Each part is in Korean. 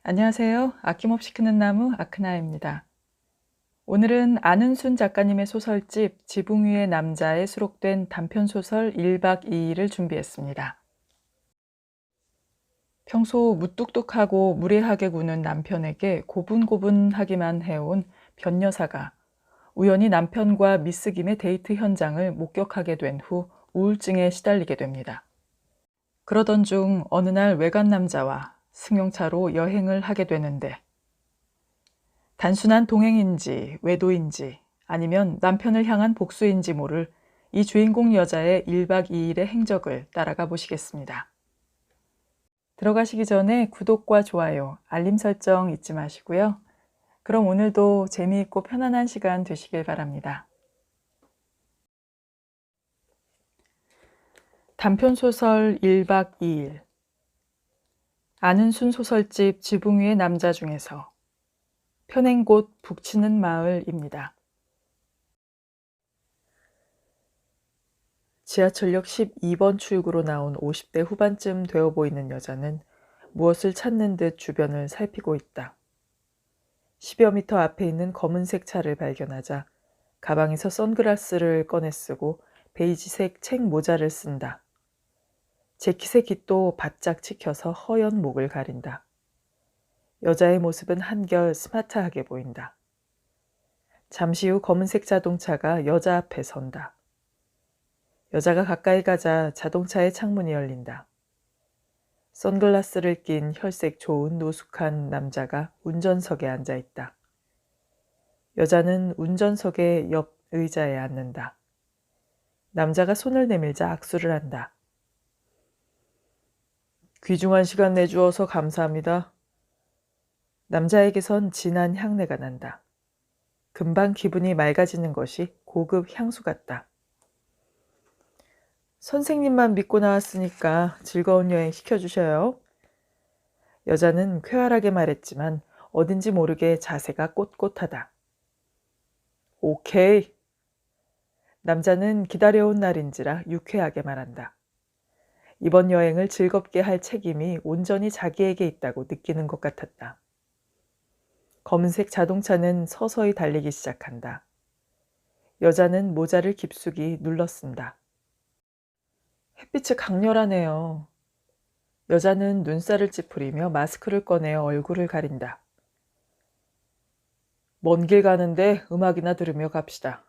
안녕하세요. 아낌없이 크는 나무 아크나입니다. 오늘은 안은순 작가님의 소설집 지붕 위의 남자에 수록된 단편소설 1박 2일을 준비했습니다. 평소 무뚝뚝하고 무례하게 구는 남편에게 고분고분하기만 해온 변여사가 우연히 남편과 미스김의 데이트 현장을 목격하게 된 후 우울증에 시달리게 됩니다. 그러던 중 어느 날 외간 남자와 승용차로 여행을 하게 되는데 단순한 동행인지 외도인지 아니면 남편을 향한 복수인지 모를 이 주인공 여자의 1박 2일의 행적을 따라가 보시겠습니다. 들어가시기 전에 구독과 좋아요, 알림 설정 잊지 마시고요. 그럼 오늘도 재미있고 편안한 시간 되시길 바랍니다. 단편소설 1박 2일 안은순 소설집 지붕 위의 남자 중에서 펴낸 곳 북치는 마을입니다. 지하철역 12번 출구로 나온 50대 후반쯤 되어 보이는 여자는 무엇을 찾는 듯 주변을 살피고 있다. 10여 미터 앞에 있는 검은색 차를 발견하자 가방에서 선글라스를 꺼내 쓰고 베이지색 책 모자를 쓴다. 재킷의 깃도 바짝 찍혀서 허연 목을 가린다. 여자의 모습은 한결 스마트하게 보인다. 잠시 후 검은색 자동차가 여자 앞에 선다. 여자가 가까이 가자 자동차의 창문이 열린다. 선글라스를 낀 혈색 좋은 노숙한 남자가 운전석에 앉아 있다. 여자는 운전석의 옆 의자에 앉는다. 남자가 손을 내밀자 악수를 한다. 귀중한 시간 내주어서 감사합니다. 남자에게선 진한 향내가 난다. 금방 기분이 맑아지는 것이 고급 향수 같다. 선생님만 믿고 나왔으니까 즐거운 여행 시켜주셔요. 여자는 쾌활하게 말했지만 어딘지 모르게 자세가 꼿꼿하다. 오케이. 남자는 기다려온 날인지라 유쾌하게 말한다. 이번 여행을 즐겁게 할 책임이 온전히 자기에게 있다고 느끼는 것 같았다. 검은색 자동차는 서서히 달리기 시작한다. 여자는 모자를 깊숙이 눌러 쓴다. 햇빛이 강렬하네요. 여자는 눈살을 찌푸리며 마스크를 꺼내어 얼굴을 가린다. 먼 길 가는데 음악이나 들으며 갑시다.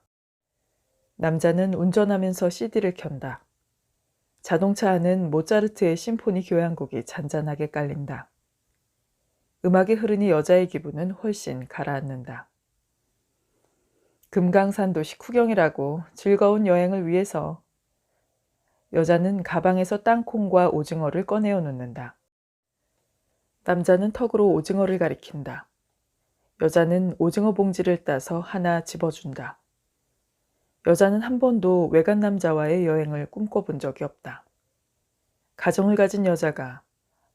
남자는 운전하면서 CD를 켠다. 자동차 안은 모차르트의 심포니 교향곡이 잔잔하게 깔린다. 음악이 흐르니 여자의 기분은 훨씬 가라앉는다. 금강산 도시 구경이라고 즐거운 여행을 위해서. 여자는 가방에서 땅콩과 오징어를 꺼내어 놓는다. 남자는 턱으로 오징어를 가리킨다. 여자는 오징어 봉지를 따서 하나 집어준다. 여자는 한 번도 외간 남자와의 여행을 꿈꿔본 적이 없다. 가정을 가진 여자가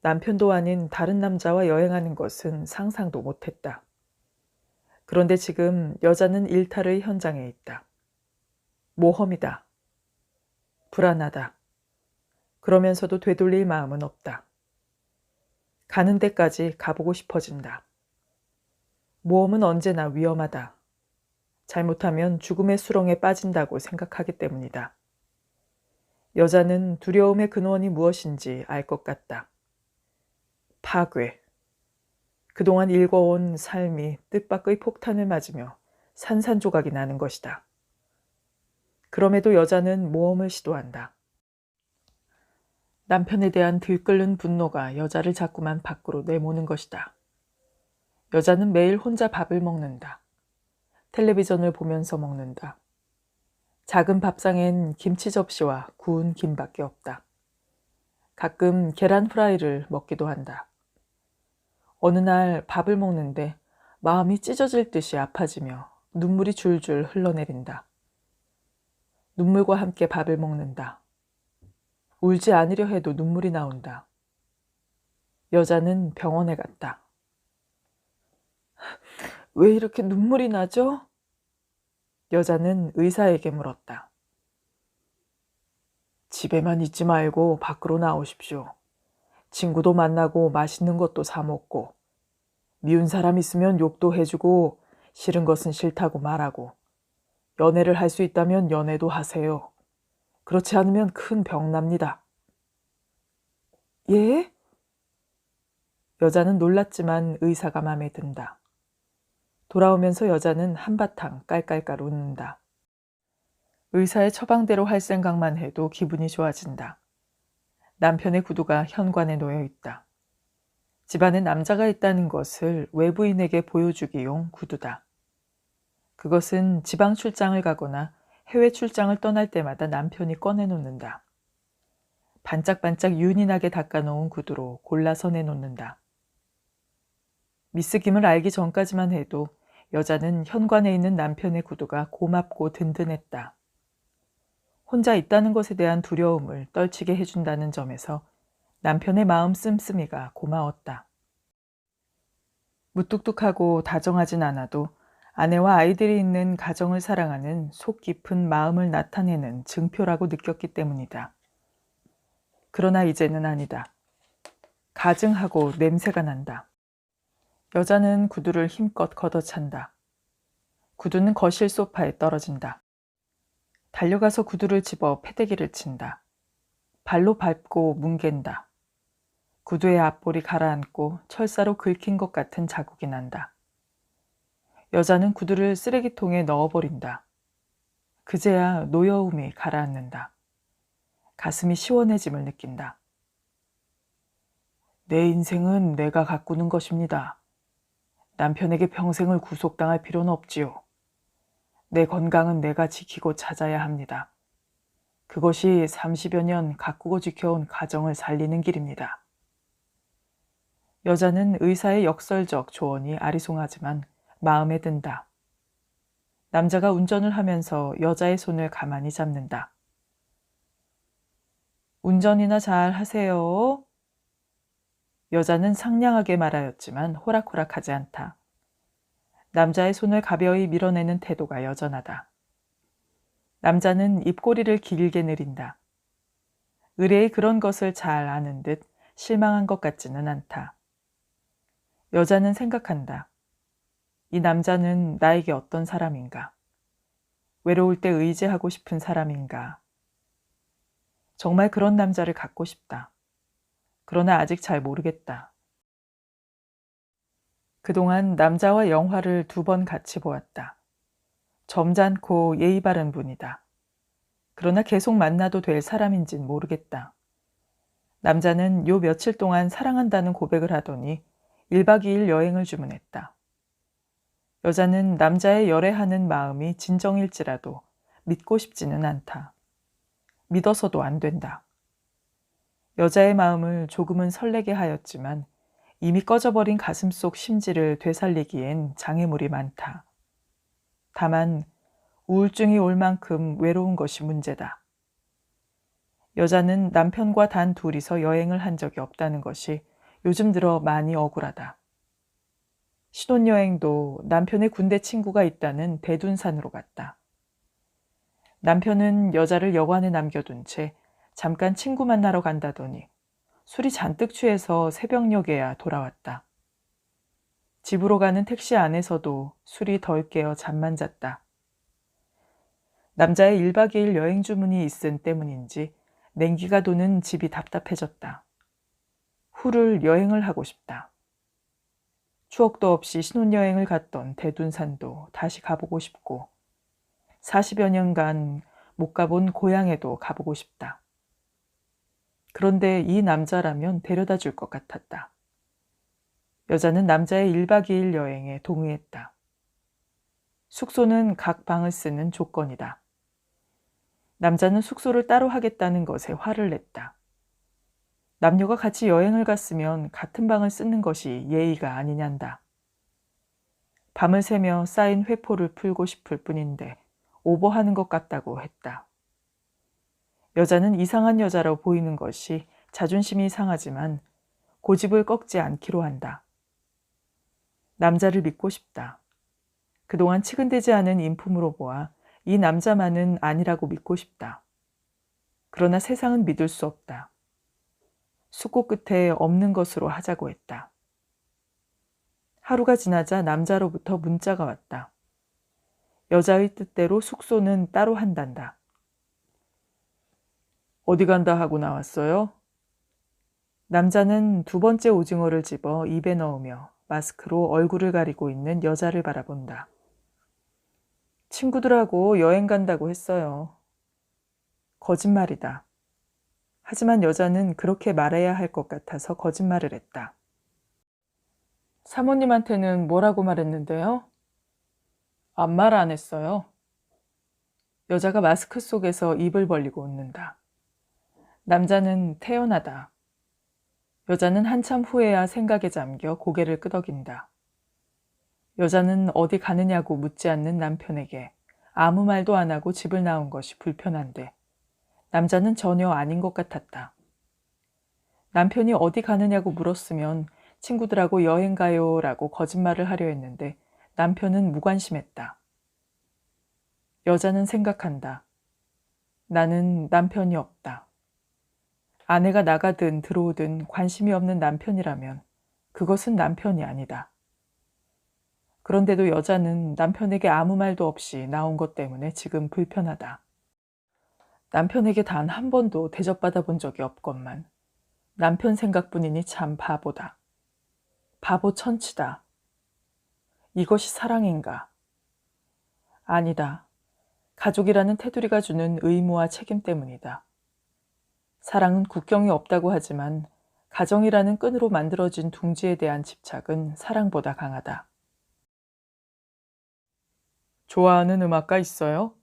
남편도 아닌 다른 남자와 여행하는 것은 상상도 못했다. 그런데 지금 여자는 일탈의 현장에 있다. 모험이다. 불안하다. 그러면서도 되돌릴 마음은 없다. 가는 데까지 가보고 싶어진다. 모험은 언제나 위험하다. 잘못하면 죽음의 수렁에 빠진다고 생각하기 때문이다. 여자는 두려움의 근원이 무엇인지 알 것 같다. 파괴. 그동안 일궈온 삶이 뜻밖의 폭탄을 맞으며 산산조각이 나는 것이다. 그럼에도 여자는 모험을 시도한다. 남편에 대한 들끓는 분노가 여자를 자꾸만 밖으로 내모는 것이다. 여자는 매일 혼자 밥을 먹는다. 텔레비전을 보면서 먹는다. 작은 밥상엔 김치 접시와 구운 김밖에 없다. 가끔 계란 프라이를 먹기도 한다. 어느 날 밥을 먹는데 마음이 찢어질 듯이 아파지며 눈물이 줄줄 흘러내린다. 눈물과 함께 밥을 먹는다. 울지 않으려 해도 눈물이 나온다. 여자는 병원에 갔다. 왜 이렇게 눈물이 나죠? 여자는 의사에게 물었다. 집에만 있지 말고 밖으로 나오십시오. 친구도 만나고 맛있는 것도 사 먹고 미운 사람 있으면 욕도 해주고 싫은 것은 싫다고 말하고 연애를 할 수 있다면 연애도 하세요. 그렇지 않으면 큰 병 납니다. 예? 여자는 놀랐지만 의사가 마음에 든다. 돌아오면서 여자는 한바탕 깔깔깔 웃는다. 의사의 처방대로 할 생각만 해도 기분이 좋아진다. 남편의 구두가 현관에 놓여 있다. 집안에 남자가 있다는 것을 외부인에게 보여주기용 구두다. 그것은 지방 출장을 가거나 해외 출장을 떠날 때마다 남편이 꺼내놓는다. 반짝반짝 윤이 나게 닦아놓은 구두로 골라서 내놓는다. 미스 김을 알기 전까지만 해도 여자는 현관에 있는 남편의 구두가 고맙고 든든했다. 혼자 있다는 것에 대한 두려움을 떨치게 해준다는 점에서 남편의 마음 씀씀이가 고마웠다. 무뚝뚝하고 다정하진 않아도 아내와 아이들이 있는 가정을 사랑하는 속 깊은 마음을 나타내는 증표라고 느꼈기 때문이다. 그러나 이제는 아니다. 가증하고 냄새가 난다. 여자는 구두를 힘껏 걷어찬다. 구두는 거실 소파에 떨어진다. 달려가서 구두를 집어 패대기를 친다. 발로 밟고 뭉갠다. 구두의 앞볼이 가라앉고 철사로 긁힌 것 같은 자국이 난다. 여자는 구두를 쓰레기통에 넣어버린다. 그제야 노여움이 가라앉는다. 가슴이 시원해짐을 느낀다. 내 인생은 내가 가꾸는 것입니다. 남편에게 평생을 구속당할 필요는 없지요. 내 건강은 내가 지키고 찾아야 합니다. 그것이 30여 년 가꾸고 지켜온 가정을 살리는 길입니다. 여자는 의사의 역설적 조언이 아리송하지만 마음에 든다. 남자가 운전을 하면서 여자의 손을 가만히 잡는다. 운전이나 잘 하세요. 여자는 상냥하게 말하였지만 호락호락하지 않다. 남자의 손을 가벼이 밀어내는 태도가 여전하다. 남자는 입꼬리를 길게 내린다. 의뢰의 그런 것을 잘 아는 듯 실망한 것 같지는 않다. 여자는 생각한다. 이 남자는 나에게 어떤 사람인가? 외로울 때 의지하고 싶은 사람인가? 정말 그런 남자를 갖고 싶다. 그러나 아직 잘 모르겠다. 그동안 남자와 영화를 2번 같이 보았다. 점잖고 예의 바른 분이다. 그러나 계속 만나도 될 사람인진 모르겠다. 남자는 요 며칠 동안 사랑한다는 고백을 하더니 1박 2일 여행을 주문했다. 여자는 남자의 열애하는 마음이 진정일지라도 믿고 싶지는 않다. 믿어서도 안 된다. 여자의 마음을 조금은 설레게 하였지만 이미 꺼져버린 가슴속 심지를 되살리기엔 장애물이 많다. 다만 우울증이 올 만큼 외로운 것이 문제다. 여자는 남편과 단 둘이서 여행을 한 적이 없다는 것이 요즘 들어 많이 억울하다. 신혼여행도 남편의 군대 친구가 있다는 대둔산으로 갔다. 남편은 여자를 여관에 남겨둔 채 잠깐 친구 만나러 간다더니 술이 잔뜩 취해서 새벽녘에야 돌아왔다. 집으로 가는 택시 안에서도 술이 덜 깨어 잠만 잤다. 남자의 1박 2일 여행 주문이 있은 때문인지 냉기가 도는 집이 답답해졌다. 후를 여행을 하고 싶다. 추억도 없이 신혼여행을 갔던 대둔산도 다시 가보고 싶고 40여 년간 못 가본 고향에도 가보고 싶다. 그런데 이 남자라면 데려다 줄 것 같았다. 여자는 남자의 1박 2일 여행에 동의했다. 숙소는 각 방을 쓰는 조건이다. 남자는 숙소를 따로 하겠다는 것에 화를 냈다. 남녀가 같이 여행을 갔으면 같은 방을 쓰는 것이 예의가 아니냔다. 밤을 새며 쌓인 회포를 풀고 싶을 뿐인데 오버하는 것 같다고 했다. 여자는 이상한 여자로 보이는 것이 자존심이 상하지만 고집을 꺾지 않기로 한다. 남자를 믿고 싶다. 그동안 치근대지 않은 인품으로 보아 이 남자만은 아니라고 믿고 싶다. 그러나 세상은 믿을 수 없다. 숙고 끝에 없는 것으로 하자고 했다. 하루가 지나자 남자로부터 문자가 왔다. 여자의 뜻대로 숙소는 따로 한단다. 어디 간다 하고 나왔어요? 남자는 두 번째 오징어를 집어 입에 넣으며 마스크로 얼굴을 가리고 있는 여자를 바라본다. 친구들하고 여행 간다고 했어요. 거짓말이다. 하지만 여자는 그렇게 말해야 할 것 같아서 거짓말을 했다. 사모님한테는 뭐라고 말했는데요? 아무 말 안 했어요. 여자가 마스크 속에서 입을 벌리고 웃는다. 남자는 태연하다. 여자는 한참 후에야 생각에 잠겨 고개를 끄덕인다. 여자는 어디 가느냐고 묻지 않는 남편에게 아무 말도 안 하고 집을 나온 것이 불편한데 남자는 전혀 아닌 것 같았다. 남편이 어디 가느냐고 물었으면 친구들하고 여행 가요 라고 거짓말을 하려 했는데 남편은 무관심했다. 여자는 생각한다. 나는 남편이 없다. 아내가 나가든 들어오든 관심이 없는 남편이라면 그것은 남편이 아니다. 그런데도 여자는 남편에게 아무 말도 없이 나온 것 때문에 지금 불편하다. 남편에게 단 한 번도 대접받아 본 적이 없건만 남편 생각뿐이니 참 바보다. 바보 천치다. 이것이 사랑인가? 아니다. 가족이라는 테두리가 주는 의무와 책임 때문이다. 사랑은 국경이 없다고 하지만 가정이라는 끈으로 만들어진 둥지에 대한 집착은 사랑보다 강하다. 좋아하는 음악가 있어요?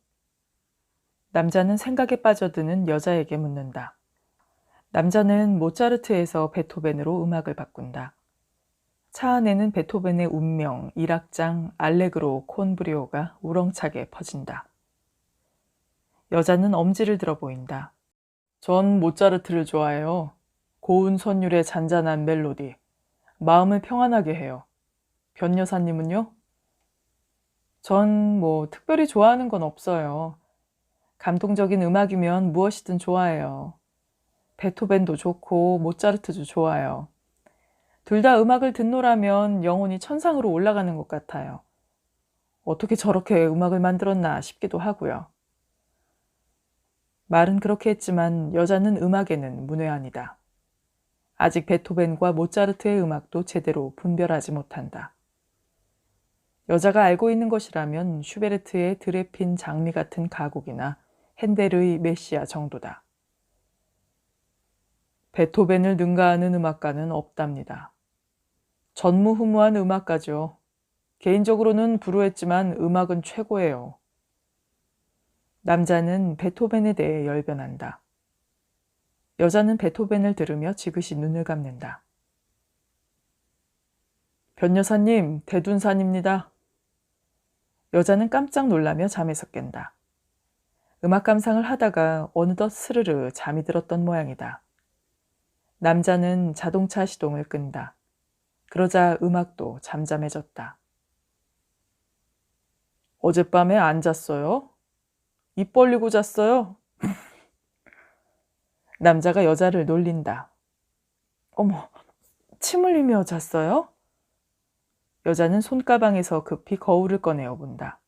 남자는 생각에 빠져드는 여자에게 묻는다. 남자는 모차르트에서 베토벤으로 음악을 바꾼다. 차 안에는 베토벤의 운명, 일악장, 알레그로, 콘브리오가 우렁차게 퍼진다. 여자는 엄지를 들어 보인다. 전 모차르트를 좋아해요. 고운 선율의 잔잔한 멜로디. 마음을 평안하게 해요. 변 여사님은요? 전 특별히 좋아하는 건 없어요. 감동적인 음악이면 무엇이든 좋아해요. 베토벤도 좋고 모차르트도 좋아요. 둘 다 음악을 듣노라면 영혼이 천상으로 올라가는 것 같아요. 어떻게 저렇게 음악을 만들었나 싶기도 하고요. 말은 그렇게 했지만 여자는 음악에는 문외한이다. 아직 베토벤과 모차르트의 음악도 제대로 분별하지 못한다. 여자가 알고 있는 것이라면 슈베르트의 드레핀 장미 같은 가곡이나 핸델의 메시아 정도다. 베토벤을 능가하는 음악가는 없답니다. 전무후무한 음악가죠. 개인적으로는 불우했지만 음악은 최고예요. 남자는 베토벤에 대해 열변한다. 여자는 베토벤을 들으며 지그시 눈을 감는다. 변 여사님, 대둔산입니다. 여자는 깜짝 놀라며 잠에서 깬다. 음악 감상을 하다가 어느덧 스르르 잠이 들었던 모양이다. 남자는 자동차 시동을 끈다. 그러자 음악도 잠잠해졌다. 어젯밤에 안 잤어요? 입 벌리고 잤어요? 남자가 여자를 놀린다. 어머, 침 흘리며 잤어요? 여자는 손가방에서 급히 거울을 꺼내어 본다.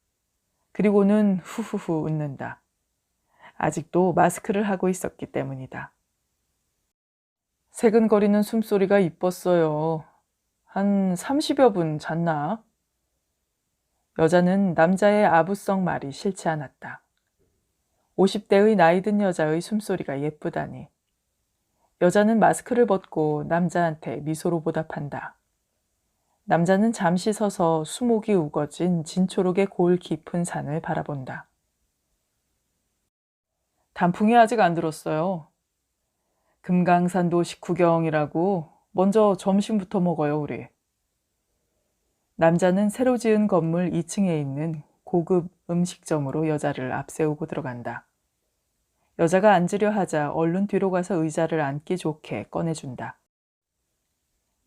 그리고는 후후후 웃는다. 아직도 마스크를 하고 있었기 때문이다. 새근거리는 숨소리가 이뻤어요. 한 30여 분 잤나? 여자는 남자의 아부성 말이 싫지 않았다. 50대의 나이든 여자의 숨소리가 예쁘다니. 여자는 마스크를 벗고 남자한테 미소로 보답한다. 남자는 잠시 서서 수목이 우거진 진초록의 골 깊은 산을 바라본다. 단풍이 아직 안 들었어요. 금강산도 식후경이라고 먼저 점심부터 먹어요, 우리. 남자는 새로 지은 건물 2층에 있는 고급 음식점으로 여자를 앞세우고 들어간다. 여자가 앉으려 하자 얼른 뒤로 가서 의자를 앉기 좋게 꺼내준다.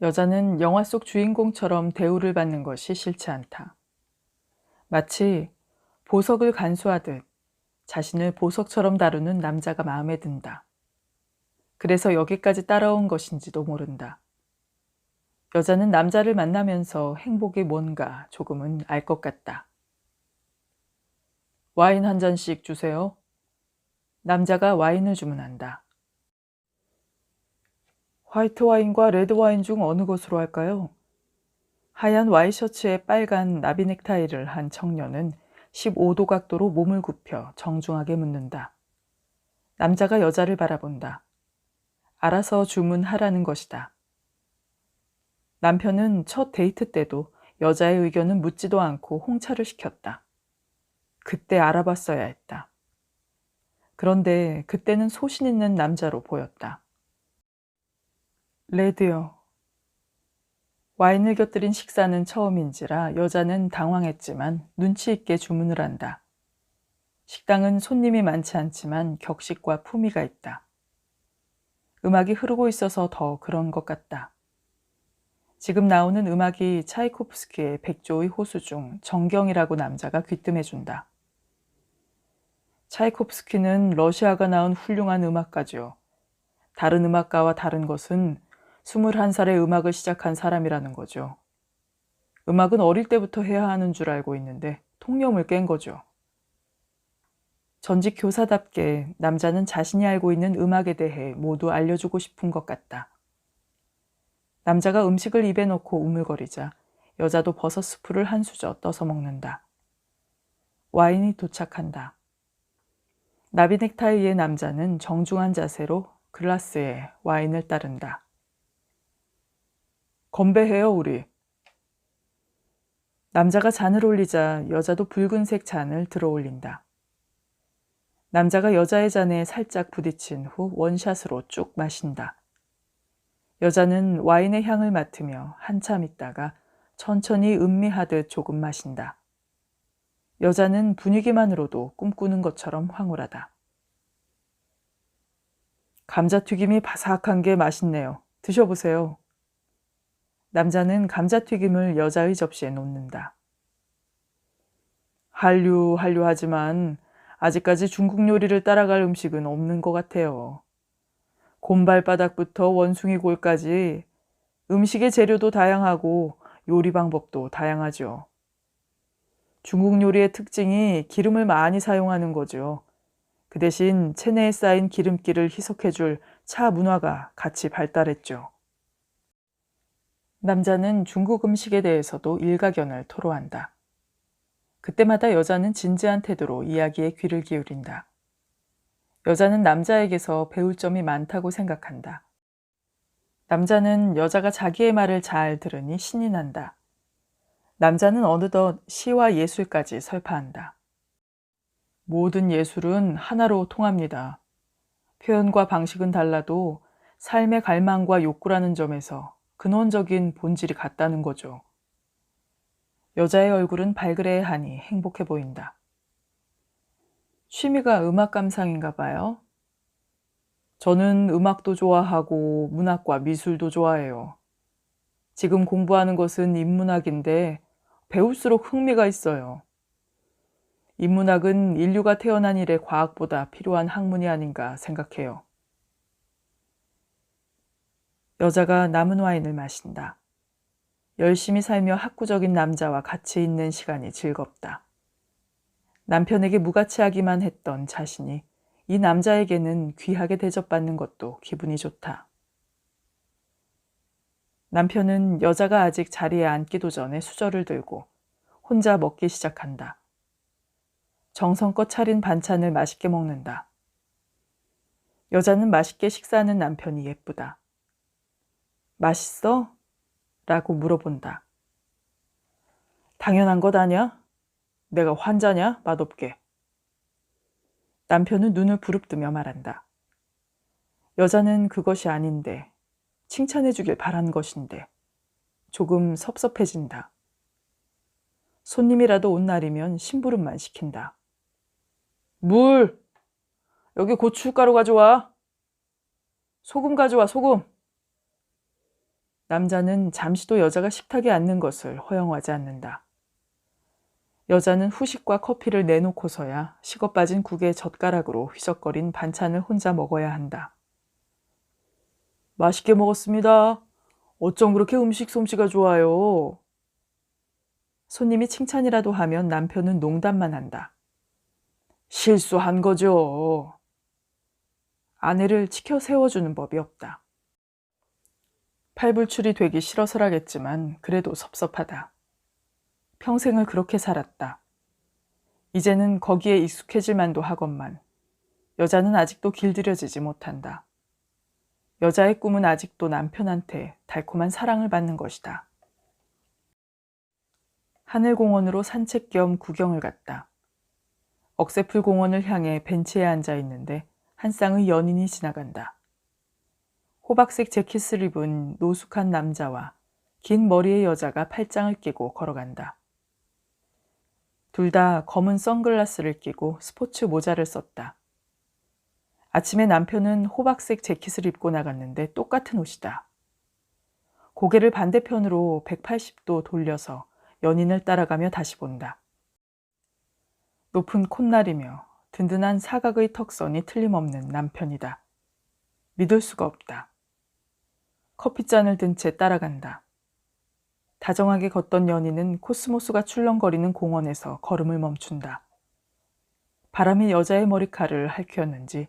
여자는 영화 속 주인공처럼 대우를 받는 것이 싫지 않다. 마치 보석을 간수하듯 자신을 보석처럼 다루는 남자가 마음에 든다. 그래서 여기까지 따라온 것인지도 모른다. 여자는 남자를 만나면서 행복이 뭔가 조금은 알 것 같다. 와인 한 잔씩 주세요. 남자가 와인을 주문한다. 화이트 와인과 레드 와인 중 어느 것으로 할까요? 하얀 와이셔츠에 빨간 나비 넥타이를 한 청년은 15도 각도로 몸을 굽혀 정중하게 묻는다. 남자가 여자를 바라본다. 알아서 주문하라는 것이다. 남편은 첫 데이트 때도 여자의 의견은 묻지도 않고 홍차를 시켰다. 그때 알아봤어야 했다. 그런데 그때는 소신 있는 남자로 보였다. 레드요. 와인을 곁들인 식사는 처음인지라 여자는 당황했지만 눈치 있게 주문을 한다. 식당은 손님이 많지 않지만 격식과 품위가 있다. 음악이 흐르고 있어서 더 그런 것 같다. 지금 나오는 음악이 차이코프스키의 백조의 호수 중 정경이라고 남자가 귀뜸해준다. 차이코프스키는 러시아가 낳은 훌륭한 음악가죠. 다른 음악가와 다른 것은 21살에 음악을 시작한 사람이라는 거죠. 음악은 어릴 때부터 해야 하는 줄 알고 있는데 통념을 깬 거죠. 전직 교사답게 남자는 자신이 알고 있는 음악에 대해 모두 알려주고 싶은 것 같다. 남자가 음식을 입에 넣고 우물거리자 여자도 버섯 스프를 한 수저 떠서 먹는다. 와인이 도착한다. 나비 넥타이의 남자는 정중한 자세로 글라스에 와인을 따른다. 건배해요, 우리. 남자가 잔을 올리자 여자도 붉은색 잔을 들어 올린다. 남자가 여자의 잔에 살짝 부딪힌 후 원샷으로 쭉 마신다. 여자는 와인의 향을 맡으며 한참 있다가 천천히 음미하듯 조금 마신다. 여자는 분위기만으로도 꿈꾸는 것처럼 황홀하다. 감자튀김이 바삭한 게 맛있네요. 드셔보세요. 남자는 감자튀김을 여자의 접시에 놓는다. 한류하지만 아직까지 중국 요리를 따라갈 음식은 없는 것 같아요. 곰발바닥부터 원숭이 골까지 음식의 재료도 다양하고 요리 방법도 다양하죠. 중국 요리의 특징이 기름을 많이 사용하는 거죠. 그 대신 체내에 쌓인 기름기를 희석해줄 차 문화가 같이 발달했죠. 남자는 중국 음식에 대해서도 일가견을 토로한다. 그때마다 여자는 진지한 태도로 이야기에 귀를 기울인다. 여자는 남자에게서 배울 점이 많다고 생각한다. 남자는 여자가 자기의 말을 잘 들으니 신이 난다. 남자는 어느덧 시와 예술까지 설파한다. 모든 예술은 하나로 통합니다. 표현과 방식은 달라도 삶의 갈망과 욕구라는 점에서 근원적인 본질이 같다는 거죠. 여자의 얼굴은 발그레하니 행복해 보인다. 취미가 음악 감상인가 봐요. 저는 음악도 좋아하고 문학과 미술도 좋아해요. 지금 공부하는 것은 인문학인데 배울수록 흥미가 있어요. 인문학은 인류가 태어난 이래 과학보다 필요한 학문이 아닌가 생각해요. 여자가 남은 와인을 마신다. 열심히 살며 학구적인 남자와 같이 있는 시간이 즐겁다. 남편에게 무가치하기만 했던 자신이 이 남자에게는 귀하게 대접받는 것도 기분이 좋다. 남편은 여자가 아직 자리에 앉기도 전에 수저를 들고 혼자 먹기 시작한다. 정성껏 차린 반찬을 맛있게 먹는다. 여자는 맛있게 식사하는 남편이 예쁘다. 맛있어? 라고 물어본다. 당연한 것 아냐? 내가 환자냐? 맛없게. 남편은 눈을 부릅뜨며 말한다. 여자는 그것이 아닌데, 칭찬해 주길 바란 것인데, 조금 섭섭해진다. 손님이라도 온 날이면 심부름만 시킨다. 물! 여기 고춧가루 가져와. 소금 가져와, 소금. 남자는 잠시도 여자가 식탁에 앉는 것을 허용하지 않는다. 여자는 후식과 커피를 내놓고서야 식어 빠진 국에 젓가락으로 휘적거린 반찬을 혼자 먹어야 한다. 맛있게 먹었습니다. 어쩜 그렇게 음식 솜씨가 좋아요? 손님이 칭찬이라도 하면 남편은 농담만 한다. 실수한 거죠. 아내를 치켜 세워주는 법이 없다. 팔불출이 되기 싫어서라겠지만 그래도 섭섭하다. 평생을 그렇게 살았다. 이제는 거기에 익숙해질 만도 하건만 여자는 아직도 길들여지지 못한다. 여자의 꿈은 아직도 남편한테 달콤한 사랑을 받는 것이다. 하늘공원으로 산책 겸 구경을 갔다. 억새풀 공원을 향해 벤치에 앉아 있는데 한 쌍의 연인이 지나간다. 호박색 재킷을 입은 노숙한 남자와 긴 머리의 여자가 팔짱을 끼고 걸어간다. 둘 다 검은 선글라스를 끼고 스포츠 모자를 썼다. 아침에 남편은 호박색 재킷을 입고 나갔는데 똑같은 옷이다. 고개를 반대편으로 180도 돌려서 연인을 따라가며 다시 본다. 높은 콧날이며 든든한 사각의 턱선이 틀림없는 남편이다. 믿을 수가 없다. 커피잔을 든 채 따라간다. 다정하게 걷던 연인은 코스모스가 출렁거리는 공원에서 걸음을 멈춘다. 바람이 여자의 머리칼을 핥혔는지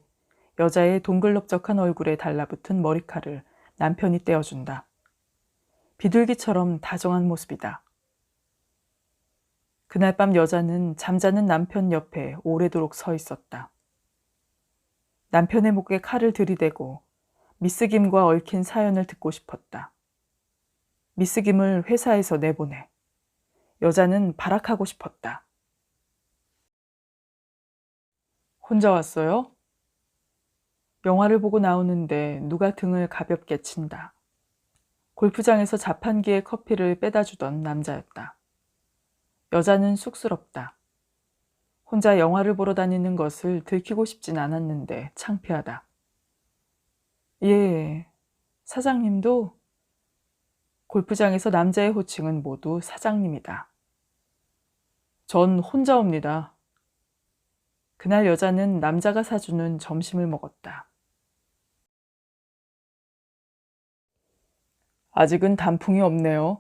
여자의 동글럽적한 얼굴에 달라붙은 머리칼을 남편이 떼어준다. 비둘기처럼 다정한 모습이다. 그날 밤 여자는 잠자는 남편 옆에 오래도록 서 있었다. 남편의 목에 칼을 들이대고 미스 김과 얽힌 사연을 듣고 싶었다. 미스 김을 회사에서 내보내. 여자는 발악하고 싶었다. 혼자 왔어요? 영화를 보고 나오는데 누가 등을 가볍게 친다. 골프장에서 자판기에 커피를 빼다 주던 남자였다. 여자는 쑥스럽다. 혼자 영화를 보러 다니는 것을 들키고 싶진 않았는데 창피하다. 예, 사장님도? 골프장에서 남자의 호칭은 모두 사장님이다. 전 혼자 옵니다. 그날 여자는 남자가 사주는 점심을 먹었다. 아직은 단풍이 없네요.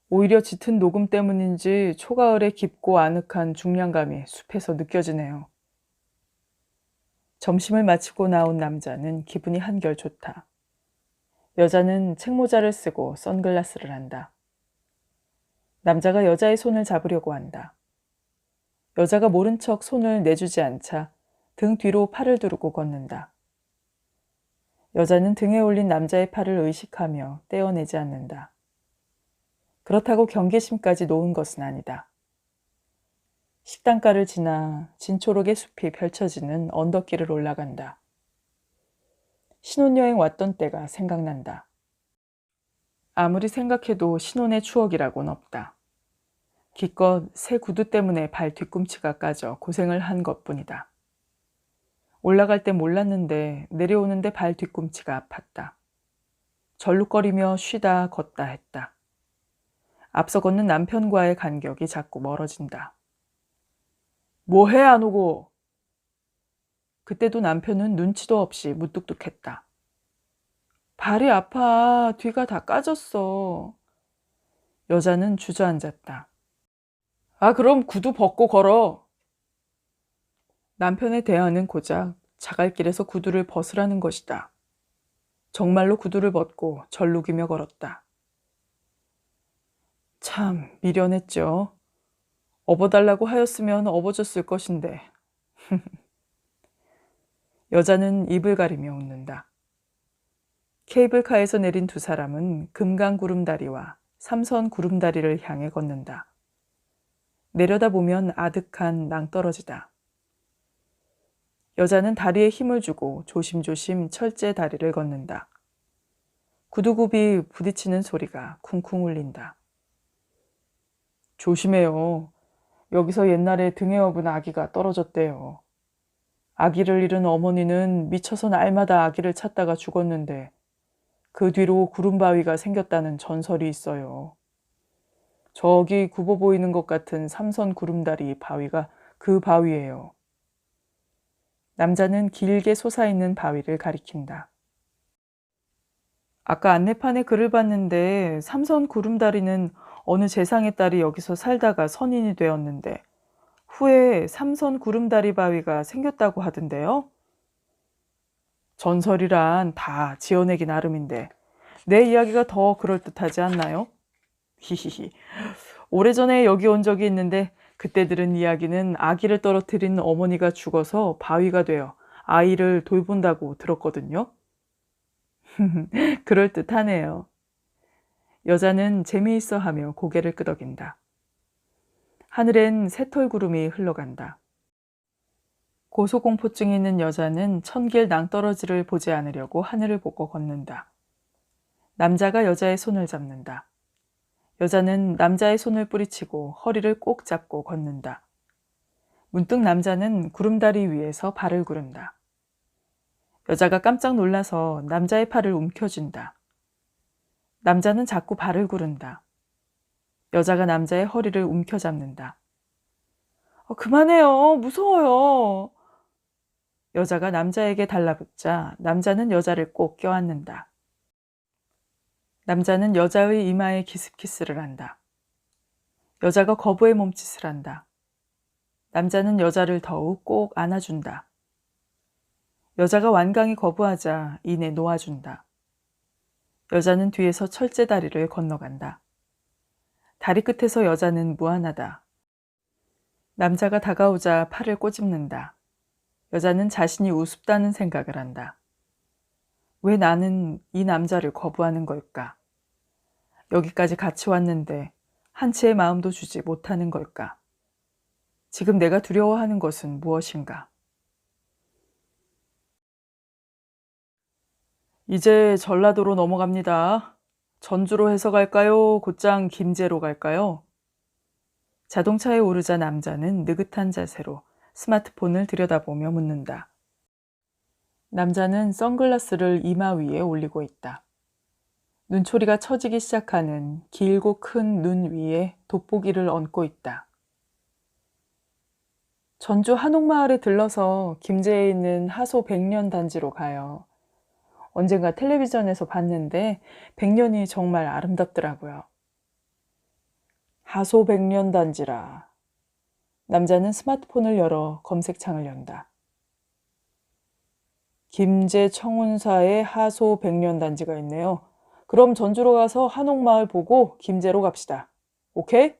오히려 짙은 녹음 때문인지 초가을의 깊고 아늑한 중량감이 숲에서 느껴지네요. 점심을 마치고 나온 남자는 기분이 한결 좋다. 여자는 책모자를 쓰고 선글라스를 한다. 남자가 여자의 손을 잡으려고 한다. 여자가 모른 척 손을 내주지 않자 등 뒤로 팔을 두르고 걷는다. 여자는 등에 올린 남자의 팔을 의식하며 떼어내지 않는다. 그렇다고 경계심까지 놓은 것은 아니다. 식당가를 지나 진초록의 숲이 펼쳐지는 언덕길을 올라간다. 신혼여행 왔던 때가 생각난다. 아무리 생각해도 신혼의 추억이라고는 없다. 기껏 새 구두 때문에 발 뒤꿈치가 까져 고생을 한 것뿐이다. 올라갈 때 몰랐는데 내려오는데 발 뒤꿈치가 아팠다. 절룩거리며 쉬다 걷다 했다. 앞서 걷는 남편과의 간격이 자꾸 멀어진다. 뭐해 안 오고? 그때도 남편은 눈치도 없이 무뚝뚝했다. 발이 아파. 뒤가 다 까졌어. 여자는 주저앉았다. 아, 그럼 구두 벗고 걸어. 남편의 대안은 고작 자갈길에서 구두를 벗으라는 것이다. 정말로 구두를 벗고 절룩이며 걸었다. 참 미련했죠. 업어달라고 하였으면 업어줬을 것인데. 여자는 입을 가리며 웃는다. 케이블카에서 내린 두 사람은 금강 구름다리와 삼선 구름다리를 향해 걷는다. 내려다보면 아득한 낭떠러지다. 여자는 다리에 힘을 주고 조심조심 철제 다리를 걷는다. 구두굽이 부딪히는 소리가 쿵쿵 울린다. 조심해요. 여기서 옛날에 등에 업은 아기가 떨어졌대요. 아기를 잃은 어머니는 미쳐서 날마다 아기를 찾다가 죽었는데 그 뒤로 구름바위가 생겼다는 전설이 있어요. 저기 굽어 보이는 것 같은 삼선 구름다리 바위가 그 바위예요. 남자는 길게 솟아있는 바위를 가리킨다. 아까 안내판에 글을 봤는데 삼선 구름다리는 어느 재상의 딸이 여기서 살다가 선인이 되었는데 후에 삼선 구름다리 바위가 생겼다고 하던데요. 전설이란 다 지어내기 나름인데 내 이야기가 더 그럴듯하지 않나요? 히히히. 오래전에 여기 온 적이 있는데 그때 들은 이야기는 아기를 떨어뜨린 어머니가 죽어서 바위가 되어 아이를 돌본다고 들었거든요. 그럴듯하네요. 여자는 재미있어 하며 고개를 끄덕인다. 하늘엔 새털구름이 흘러간다. 고소공포증이 있는 여자는 천길 낭떠러지를 보지 않으려고 하늘을 보고 걷는다. 남자가 여자의 손을 잡는다. 여자는 남자의 손을 뿌리치고 허리를 꼭 잡고 걷는다. 문득 남자는 구름다리 위에서 발을 구른다. 여자가 깜짝 놀라서 남자의 팔을 움켜쥔다. 남자는 자꾸 발을 구른다. 여자가 남자의 허리를 움켜잡는다. 그만해요. 무서워요. 여자가 남자에게 달라붙자 남자는 여자를 꼭 껴안는다. 남자는 여자의 이마에 기습키스를 한다. 여자가 거부의 몸짓을 한다. 남자는 여자를 더욱 꼭 안아준다. 여자가 완강히 거부하자 이내 놓아준다. 여자는 뒤에서 철제 다리를 건너간다. 다리 끝에서 여자는 무안하다. 남자가 다가오자 팔을 꼬집는다. 여자는 자신이 우습다는 생각을 한다. 왜 나는 이 남자를 거부하는 걸까? 여기까지 같이 왔는데 한 채의 마음도 주지 못하는 걸까? 지금 내가 두려워하는 것은 무엇인가? 이제 전라도로 넘어갑니다. 전주로 해서 갈까요? 곧장 김제로 갈까요? 자동차에 오르자 남자는 느긋한 자세로 스마트폰을 들여다보며 묻는다. 남자는 선글라스를 이마 위에 올리고 있다. 눈초리가 처지기 시작하는 길고 큰 눈 위에 돋보기를 얹고 있다. 전주 한옥마을에 들러서 김제에 있는 하소 백년 단지로 가요. 언젠가 텔레비전에서 봤는데 백년이 정말 아름답더라고요. 하소 백년 단지라. 남자는 스마트폰을 열어 검색창을 연다. 김제 청운사에 하소 백년 단지가 있네요. 그럼 전주로 가서 한옥마을 보고 김제로 갑시다. 오케이?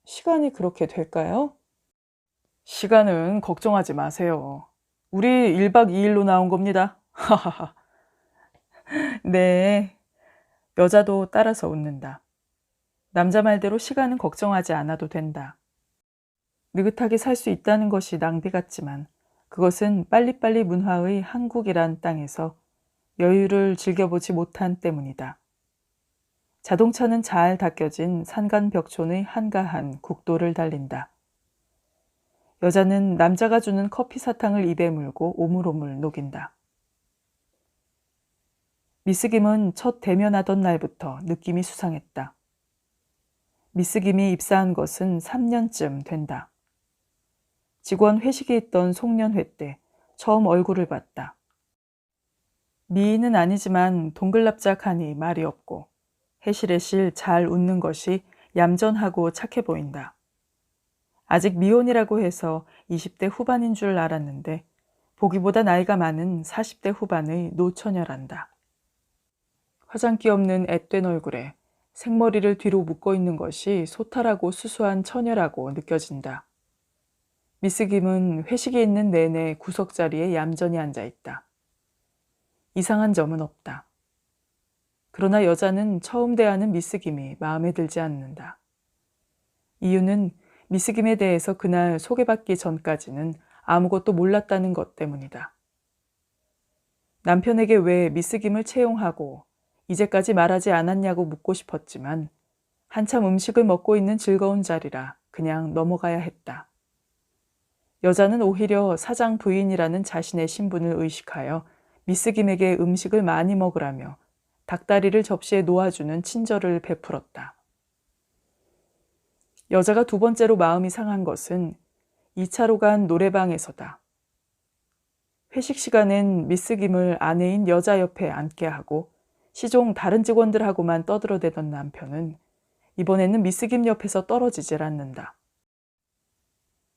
시간이 그렇게 될까요? 시간은 걱정하지 마세요. 우리 1박 2일로 나온 겁니다. 하하하. 네. 여자도 따라서 웃는다. 남자 말대로 시간은 걱정하지 않아도 된다. 느긋하게 살 수 있다는 것이 낭비 같지만 그것은 빨리빨리 문화의 한국이란 땅에서 여유를 즐겨보지 못한 때문이다. 자동차는 잘 닦여진 산간벽촌의 한가한 국도를 달린다. 여자는 남자가 주는 커피 사탕을 입에 물고 오물오물 녹인다. 미스 김은 첫 대면하던 날부터 느낌이 수상했다. 미스 김이 입사한 것은 3년쯤 된다. 직원 회식에 있던 송년회 때 처음 얼굴을 봤다. 미인은 아니지만 동글납작하니 말이 없고 해실해실 잘 웃는 것이 얌전하고 착해 보인다. 아직 미혼이라고 해서 20대 후반인 줄 알았는데 보기보다 나이가 많은 40대 후반의 노처녀란다. 화장기 없는 앳된 얼굴에 생머리를 뒤로 묶어 있는 것이 소탈하고 수수한 처녀라고 느껴진다. 미스 김은 회식이 있는 내내 구석자리에 얌전히 앉아 있다. 이상한 점은 없다. 그러나 여자는 처음 대하는 미스 김이 마음에 들지 않는다. 이유는 미스 김에 대해서 그날 소개받기 전까지는 아무것도 몰랐다는 것 때문이다. 남편에게 왜 미스 김을 채용하고 이제까지 말하지 않았냐고 묻고 싶었지만 한참 음식을 먹고 있는 즐거운 자리라 그냥 넘어가야 했다. 여자는 오히려 사장 부인이라는 자신의 신분을 의식하여 미스 김에게 음식을 많이 먹으라며 닭다리를 접시에 놓아주는 친절을 베풀었다. 여자가 두 번째로 마음이 상한 것은 2차로 간 노래방에서다. 회식 시간엔 미스 김을 아내인 여자 옆에 앉게 하고 시종 다른 직원들하고만 떠들어대던 남편은 이번에는 미스 김 옆에서 떨어지질 않는다.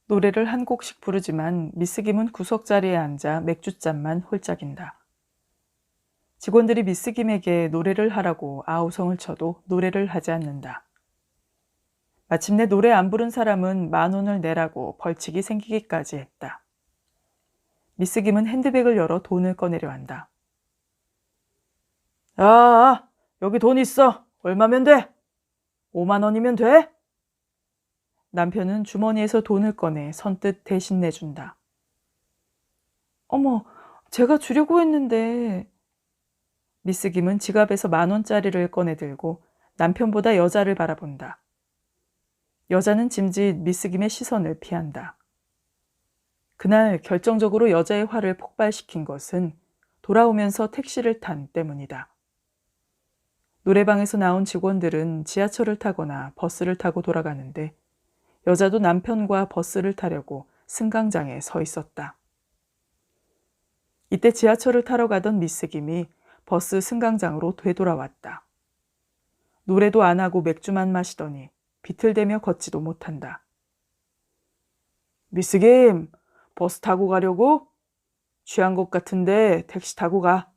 노래를 한 곡씩 부르지만 미스 김은 구석 자리에 앉아 맥주잔만 홀짝인다. 직원들이 미스 김에게 노래를 하라고 아우성을 쳐도 노래를 하지 않는다. 마침내 노래 안 부른 사람은 10,000원을 내라고 벌칙이 생기기까지 했다. 미스 김은 핸드백을 열어 돈을 꺼내려 한다. 여기 돈 있어. 얼마면 돼? 50,000원이면 돼? 남편은 주머니에서 돈을 꺼내 선뜻 대신 내준다. 어머, 제가 주려고 했는데. 미스 김은 지갑에서 10,000원짜리를 꺼내 들고 남편보다 여자를 바라본다. 여자는 짐짓 미스 김의 시선을 피한다. 그날 결정적으로 여자의 화를 폭발시킨 것은 돌아오면서 택시를 탄 때문이다. 노래방에서 나온 직원들은 지하철을 타거나 버스를 타고 돌아가는데 여자도 남편과 버스를 타려고 승강장에 서 있었다. 이때 지하철을 타러 가던 미스 김이 버스 승강장으로 되돌아왔다. 노래도 안 하고 맥주만 마시더니 비틀대며 걷지도 못한다. 미스 김, 버스 타고 가려고? 취한 것 같은데 택시 타고 가.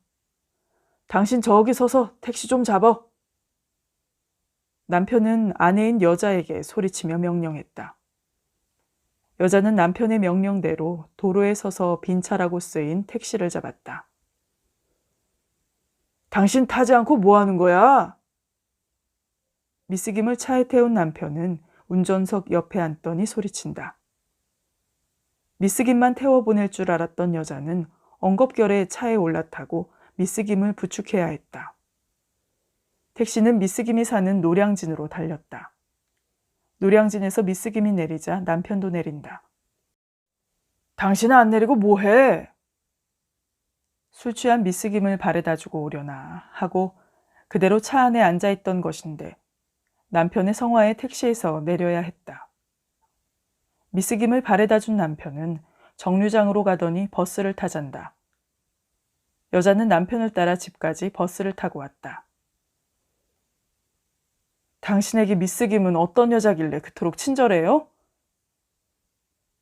당신 저기 서서 택시 좀 잡어. 남편은 아내인 여자에게 소리치며 명령했다. 여자는 남편의 명령대로 도로에 서서 빈 차라고 쓰인 택시를 잡았다. 당신 타지 않고 뭐 하는 거야? 미스 김을 차에 태운 남편은 운전석 옆에 앉더니 소리친다. 미스 김만 태워보낼 줄 알았던 여자는 엉겁결에 차에 올라타고 미스 김을 부축해야 했다. 택시는 미스 김이 사는 노량진으로 달렸다. 노량진에서 미스 김이 내리자 남편도 내린다. 당신은 안 내리고 뭐해? 술 취한 미스 김을 바래다 주고 오려나 하고 그대로 차 안에 앉아있던 것인데 남편의 성화에 택시에서 내려야 했다. 미스 김을 바래다 준 남편은 정류장으로 가더니 버스를 타잔다. 여자는 남편을 따라 집까지 버스를 타고 왔다. 당신에게 미스 김은 어떤 여자길래 그토록 친절해요?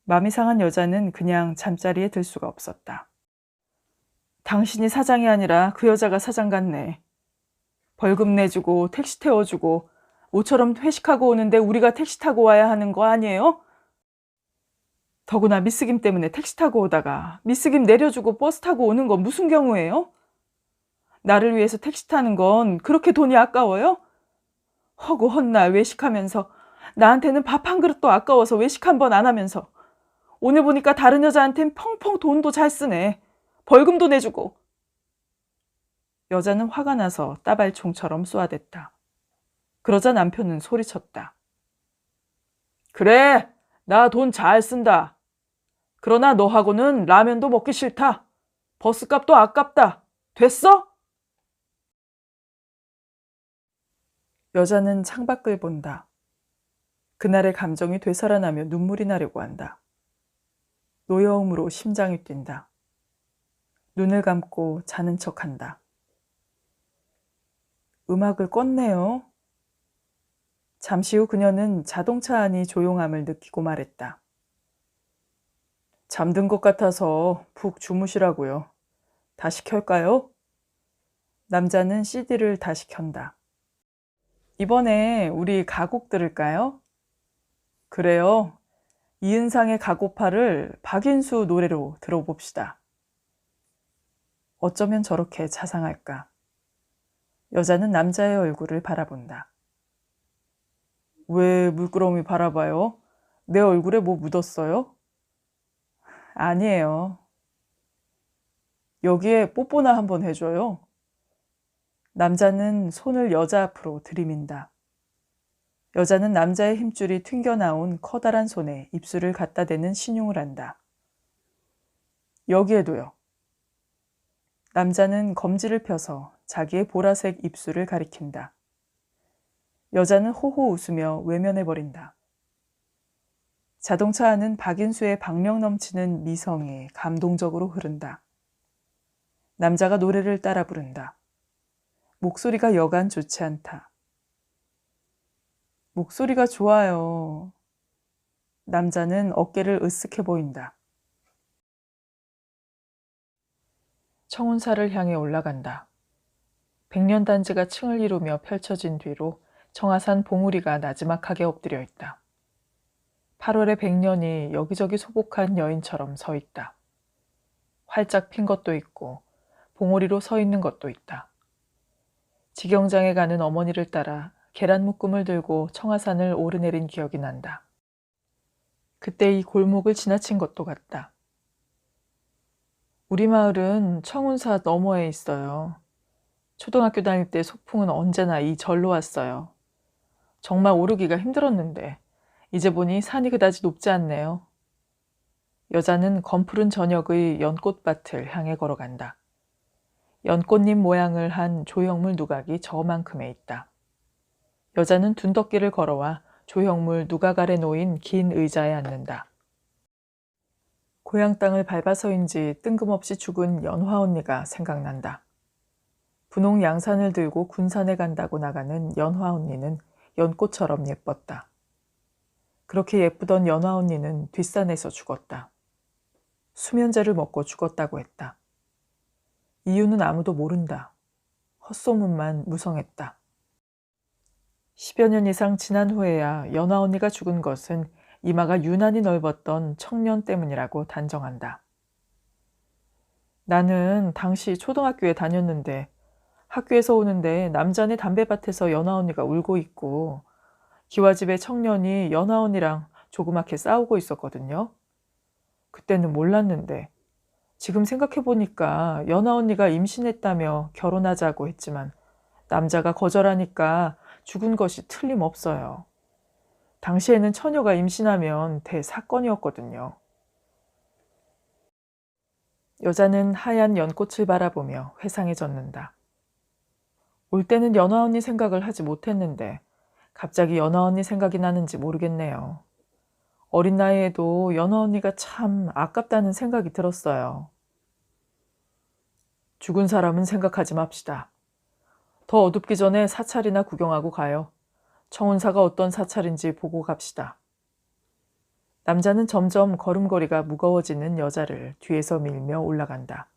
마음이 상한 여자는 그냥 잠자리에 들 수가 없었다. 당신이 사장이 아니라 그 여자가 사장 같네. 벌금 내주고 택시 태워주고 모처럼 회식하고 오는데 우리가 택시 타고 와야 하는 거 아니에요? 더구나 미스 김 때문에 택시 타고 오다가 미스 김 내려주고 버스 타고 오는 건 무슨 경우예요? 나를 위해서 택시 타는 건 그렇게 돈이 아까워요? 허구 헛날 외식하면서 나한테는 밥 한 그릇도 아까워서 외식 한 번 안 하면서 오늘 보니까 다른 여자한텐 펑펑 돈도 잘 쓰네. 벌금도 내주고. 여자는 화가 나서 따발총처럼 쏘아댔다. 그러자 남편은 소리쳤다. 그래, 나 돈 잘 쓴다. 그러나 너하고는 라면도 먹기 싫다. 버스값도 아깝다. 됐어? 여자는 창밖을 본다. 그날의 감정이 되살아나며 눈물이 나려고 한다. 노여움으로 심장이 뛴다. 눈을 감고 자는 척한다. 음악을 껐네요. 잠시 후 그녀는 자동차 안이 조용함을 느끼고 말했다. 잠든 것 같아서 푹 주무시라고요. 다시 켤까요? 남자는 CD를 다시 켠다. 이번에 우리 가곡 들을까요? 그래요. 이은상의 가고파를 박인수 노래로 들어봅시다. 어쩌면 저렇게 자상할까. 여자는 남자의 얼굴을 바라본다. 왜 물끄러미 바라봐요? 내 얼굴에 뭐 묻었어요? 아니에요. 여기에 뽀뽀나 한번 해줘요. 남자는 손을 여자 앞으로 들이민다. 여자는 남자의 힘줄이 튕겨나온 커다란 손에 입술을 갖다 대는 신용을 한다. 여기에도요. 남자는 검지를 펴서 자기의 보라색 입술을 가리킨다. 여자는 호호 웃으며 외면해버린다. 자동차 안은 박인수의 박력 넘치는 미성이 감동적으로 흐른다. 남자가 노래를 따라 부른다. 목소리가 여간 좋지 않다. 목소리가 좋아요. 남자는 어깨를 으쓱해 보인다. 청운사를 향해 올라간다. 백년단지가 층을 이루며 펼쳐진 뒤로 청아산 봉우리가 나지막하게 엎드려 있다. 8월의 백년이 여기저기 소복한 여인처럼 서 있다. 활짝 핀 것도 있고 봉우리로 서 있는 것도 있다. 직영장에 가는 어머니를 따라 계란 묶음을 들고 청아산을 오르내린 기억이 난다. 그때 이 골목을 지나친 것도 같다. 우리 마을은 청운사 너머에 있어요. 초등학교 다닐 때 소풍은 언제나 이 절로 왔어요. 정말 오르기가 힘들었는데 이제 보니 산이 그다지 높지 않네요. 여자는 검푸른 저녁의 연꽃밭을 향해 걸어간다. 연꽃잎 모양을 한 조형물 누각이 저만큼에 있다. 여자는 둔덕길을 걸어와 조형물 누각 아래 놓인 긴 의자에 앉는다. 고향 땅을 밟아서인지 뜬금없이 죽은 연화 언니가 생각난다. 분홍 양산을 들고 군산에 간다고 나가는 연화 언니는 연꽃처럼 예뻤다. 그렇게 예쁘던 연화 언니는 뒷산에서 죽었다. 수면제를 먹고 죽었다고 했다. 이유는 아무도 모른다. 헛소문만 무성했다. 10여 년 이상 지난 후에야 연화 언니가 죽은 것은 이마가 유난히 넓었던 청년 때문이라고 단정한다. 나는 당시 초등학교에 다녔는데 학교에서 오는데 남자네 담배밭에서 연화 언니가 울고 있고 기와집의 청년이 연화 언니랑 조그맣게 싸우고 있었거든요. 그때는 몰랐는데 지금 생각해보니까 연화 언니가 임신했다며 결혼하자고 했지만 남자가 거절하니까 죽은 것이 틀림없어요. 당시에는 처녀가 임신하면 대사건이었거든요. 여자는 하얀 연꽃을 바라보며 회상해졌는다. 올 때는 연화 언니 생각을 하지 못했는데 갑자기 연화 언니 생각이 나는지 모르겠네요. 어린 나이에도 연화 언니가 참 아깝다는 생각이 들었어요. 죽은 사람은 생각하지 맙시다. 더 어둡기 전에 사찰이나 구경하고 가요. 청운사가 어떤 사찰인지 보고 갑시다. 남자는 점점 걸음걸이가 무거워지는 여자를 뒤에서 밀며 올라간다.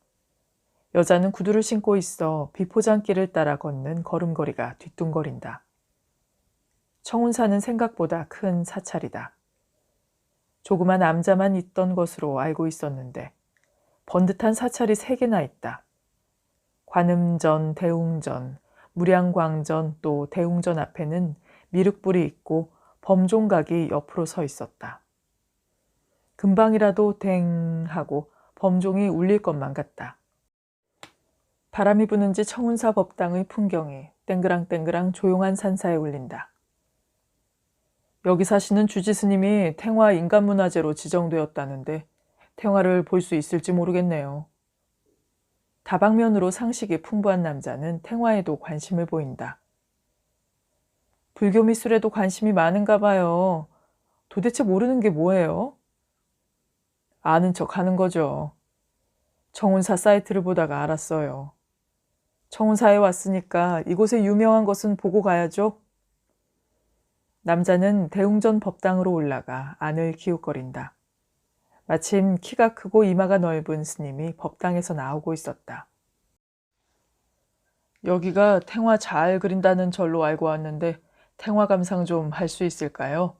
여자는 구두를 신고 있어 비포장길을 따라 걷는 걸음걸이가 뒤뚱거린다. 청운사는 생각보다 큰 사찰이다. 조그만 암자만 있던 것으로 알고 있었는데 번듯한 사찰이 3개나 있다. 관음전, 대웅전, 무량광전 또 대웅전 앞에는 미륵불이 있고 범종각이 옆으로 서 있었다. 금방이라도 댕 하고 범종이 울릴 것만 같다. 바람이 부는지 청운사 법당의 풍경이 땡그랑땡그랑 조용한 산사에 울린다. 여기 사시는 주지스님이 탱화 인간문화재로 지정되었다는데 탱화를 볼 수 있을지 모르겠네요. 다방면으로 상식이 풍부한 남자는 탱화에도 관심을 보인다. 불교 미술에도 관심이 많은가 봐요. 도대체 모르는 게 뭐예요? 아는 척 하는 거죠. 청운사 사이트를 보다가 알았어요. 청운사에 왔으니까 이곳에 유명한 것은 보고 가야죠. 남자는 대웅전 법당으로 올라가 안을 기웃거린다. 마침 키가 크고 이마가 넓은 스님이 법당에서 나오고 있었다. 여기가 탱화 잘 그린다는 절로 알고 왔는데 탱화 감상 좀 할 수 있을까요?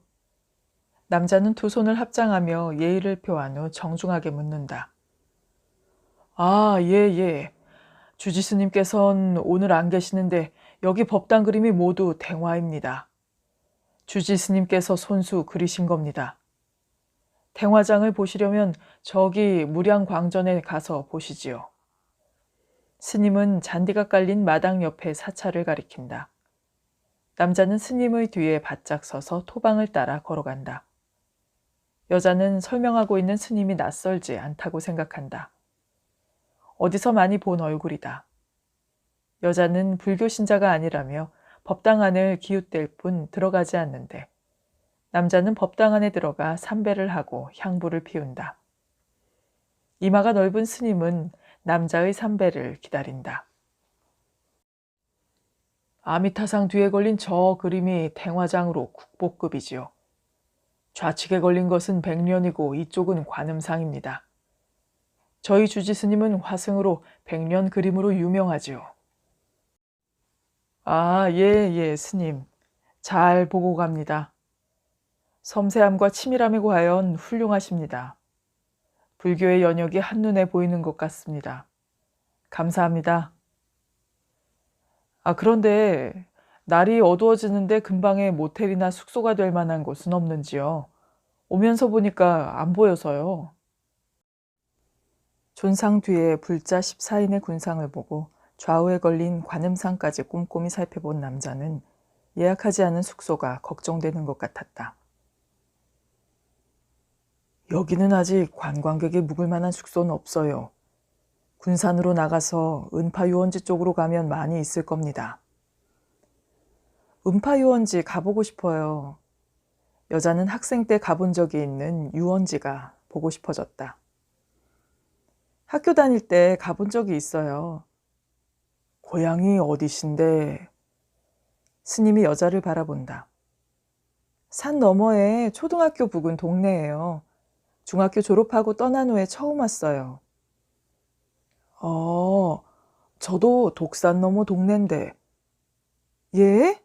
남자는 두 손을 합장하며 예의를 표한 후 정중하게 묻는다. 아, 예. 주지스님께서는 오늘 안 계시는데 여기 법당 그림이 모두 탱화입니다. 주지스님께서 손수 그리신 겁니다. 탱화장을 보시려면 저기 무량광전에 가서 보시지요. 스님은 잔디가 깔린 마당 옆에 사찰을 가리킨다. 남자는 스님의 뒤에 바짝 서서 토방을 따라 걸어간다. 여자는 설명하고 있는 스님이 낯설지 않다고 생각한다. 어디서 많이 본 얼굴이다. 여자는 불교 신자가 아니라며 법당 안을 기웃댈 뿐 들어가지 않는데 남자는 법당 안에 들어가 삼배를 하고 향부를 피운다. 이마가 넓은 스님은 남자의 삼배를 기다린다. 아미타상 뒤에 걸린 저 그림이 탱화장으로 국보급이지요. 좌측에 걸린 것은 백년이고 이쪽은 관음상입니다. 저희 주지스님은 화승으로 백년 그림으로 유명하지요. 아, 예, 스님. 잘 보고 갑니다. 섬세함과 치밀함이 과연 훌륭하십니다. 불교의 연역이 한눈에 보이는 것 같습니다. 감사합니다. 아, 그런데 날이 어두워지는데 근방에 모텔이나 숙소가 될 만한 곳은 없는지요? 오면서 보니까 안 보여서요. 존상 뒤에 불자 14인의 군상을 보고 좌우에 걸린 관음상까지 꼼꼼히 살펴본 남자는 예약하지 않은 숙소가 걱정되는 것 같았다. 여기는 아직 관광객이 묵을 만한 숙소는 없어요. 군산으로 나가서 은파유원지 쪽으로 가면 많이 있을 겁니다. 은파유원지 가보고 싶어요. 여자는 학생 때 가본 적이 있는 유원지가 보고 싶어졌다. 학교 다닐 때 가본 적이 있어요. 고향이 어디신데? 스님이 여자를 바라본다. 산 너머에 초등학교 부근 동네예요. 중학교 졸업하고 떠난 후에 처음 왔어요. 저도 독산 너머 동네인데. 예?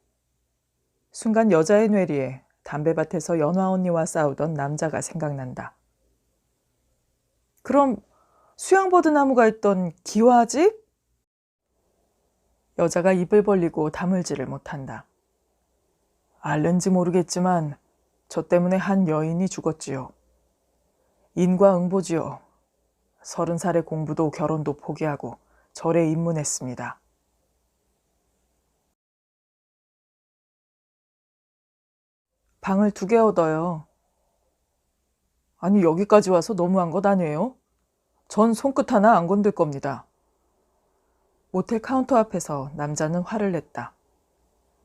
순간 여자의 뇌리에 담배밭에서 연화 언니와 싸우던 남자가 생각난다. 그럼 수양버드나무가 있던 기와집? 여자가 입을 벌리고 다물지를 못한다. 알는지 모르겠지만 저 때문에 한 여인이 죽었지요. 인과응보지요. 30살의 공부도 결혼도 포기하고 절에 입문했습니다. 방을 2개 얻어요. 아니, 여기까지 와서 너무한 것 아니에요? 전 손끝 하나 안 건들 겁니다. 모텔 카운터 앞에서 남자는 화를 냈다.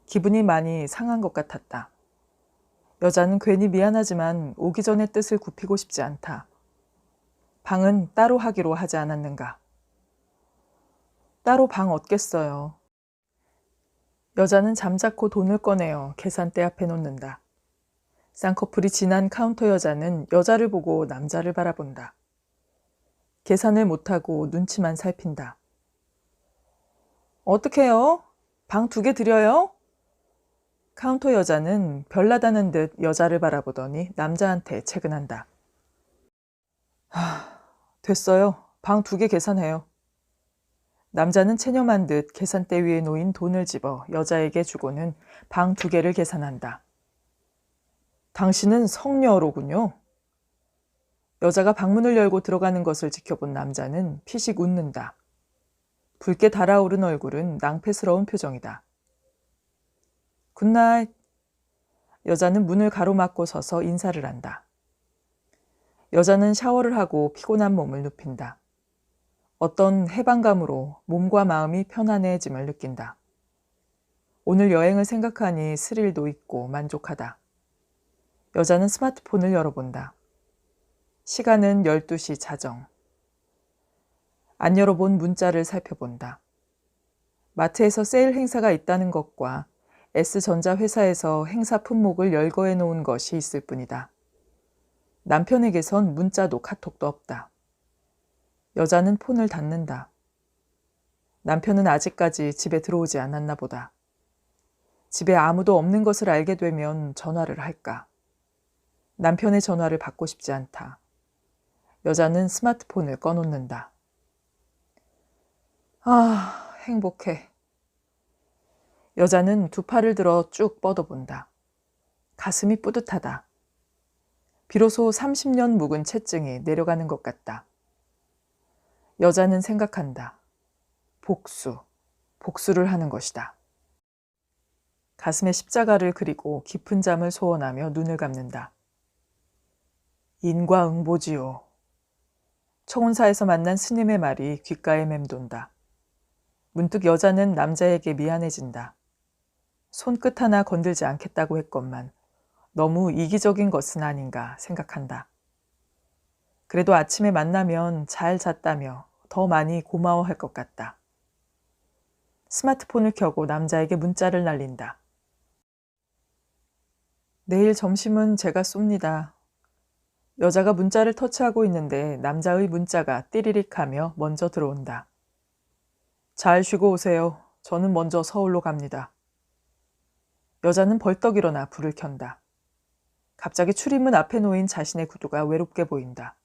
기분이 많이 상한 것 같았다. 여자는 괜히 미안하지만 오기 전에 뜻을 굽히고 싶지 않다. 방은 따로 하기로 하지 않았는가? 따로 방 얻겠어요. 여자는 잠자코 돈을 꺼내어 계산대 앞에 놓는다. 쌍꺼풀이 진한 카운터 여자는 여자를 보고 남자를 바라본다. 계산을 못하고 눈치만 살핀다. 어떡해요? 방 2개 드려요? 카운터 여자는 별나다는 듯 여자를 바라보더니 남자한테 채근한다. 됐어요. 방 2개 계산해요. 남자는 체념한 듯 계산대 위에 놓인 돈을 집어 여자에게 주고는 방 2개를 계산한다. 당신은 성녀로군요. 여자가 방문을 열고 들어가는 것을 지켜본 남자는 피식 웃는다. 붉게 달아오른 얼굴은 낭패스러운 표정이다. 굿나잇. 여자는 문을 가로막고 서서 인사를 한다. 여자는 샤워를 하고 피곤한 몸을 눕힌다. 어떤 해방감으로 몸과 마음이 편안해짐을 느낀다. 오늘 여행을 생각하니 스릴도 있고 만족하다. 여자는 스마트폰을 열어본다. 시간은 12시 자정. 안 열어본 문자를 살펴본다. 마트에서 세일 행사가 있다는 것과 S전자 회사에서 행사 품목을 열거해 놓은 것이 있을 뿐이다. 남편에게선 문자도 카톡도 없다. 여자는 폰을 닫는다. 남편은 아직까지 집에 들어오지 않았나 보다. 집에 아무도 없는 것을 알게 되면 전화를 할까? 남편의 전화를 받고 싶지 않다. 여자는 스마트폰을 꺼놓는다. 행복해. 여자는 2 팔을 들어 쭉 뻗어본다. 가슴이 뿌듯하다. 비로소 30년 묵은 채증이 내려가는 것 같다. 여자는 생각한다. 복수를 하는 것이다. 가슴에 십자가를 그리고 깊은 잠을 소원하며 눈을 감는다. 인과응보지요. 청운사에서 만난 스님의 말이 귓가에 맴돈다. 문득 여자는 남자에게 미안해진다. 손끝 하나 건들지 않겠다고 했건만 너무 이기적인 것은 아닌가 생각한다. 그래도 아침에 만나면 잘 잤다며 더 많이 고마워할 것 같다. 스마트폰을 켜고 남자에게 문자를 날린다. 내일 점심은 제가 쏩니다. 여자가 문자를 터치하고 있는데 남자의 문자가 띠리릭 하며 먼저 들어온다. 잘 쉬고 오세요. 저는 먼저 서울로 갑니다. 여자는 벌떡 일어나 불을 켠다. 갑자기 출입문 앞에 놓인 자신의 구두가 외롭게 보인다.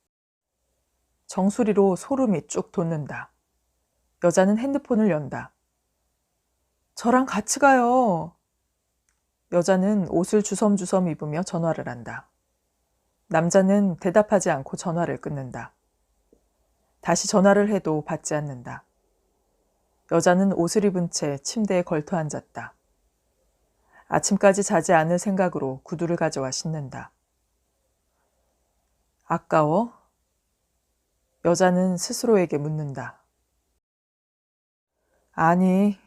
정수리로 소름이 쭉 돋는다. 여자는 핸드폰을 연다. 저랑 같이 가요. 여자는 옷을 주섬주섬 입으며 전화를 한다. 남자는 대답하지 않고 전화를 끊는다. 다시 전화를 해도 받지 않는다. 여자는 옷을 입은 채 침대에 걸터 앉았다. 아침까지 자지 않을 생각으로 구두를 가져와 신는다. 아까워? 여자는 스스로에게 묻는다. 아니.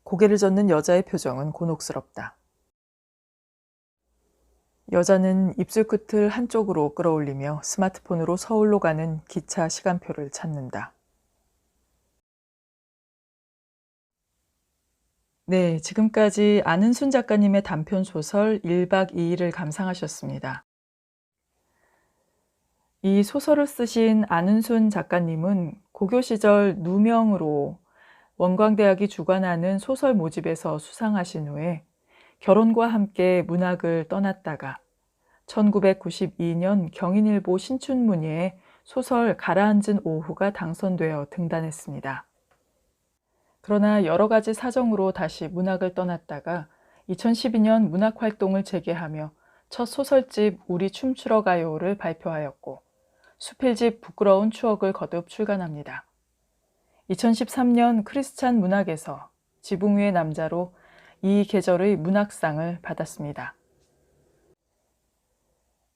고개를 젓는 여자의 표정은 곤혹스럽다. 여자는 입술 끝을 한쪽으로 끌어올리며 스마트폰으로 서울로 가는 기차 시간표를 찾는다. 네, 지금까지 안은순 작가님의 단편 소설 1박 2일을 감상하셨습니다. 이 소설을 쓰신 안은순 작가님은 고교 시절 누명으로 원광대학이 주관하는 소설 모집에서 수상하신 후에 결혼과 함께 문학을 떠났다가 1992년 경인일보 신춘문예에 소설 가라앉은 오후가 당선되어 등단했습니다. 그러나 여러 가지 사정으로 다시 문학을 떠났다가 2012년 문학활동을 재개하며 첫 소설집 우리 춤추러 가요를 발표하였고 수필집 부끄러운 추억을 거듭 출간합니다. 2013년 크리스찬 문학에서 지붕 위의 남자로 이 계절의 문학상을 받았습니다.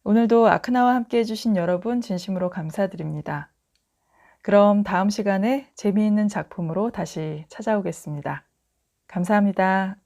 오늘도 아크나와 함께 해주신 여러분 진심으로 감사드립니다. 그럼 다음 시간에 재미있는 작품으로 다시 찾아오겠습니다. 감사합니다.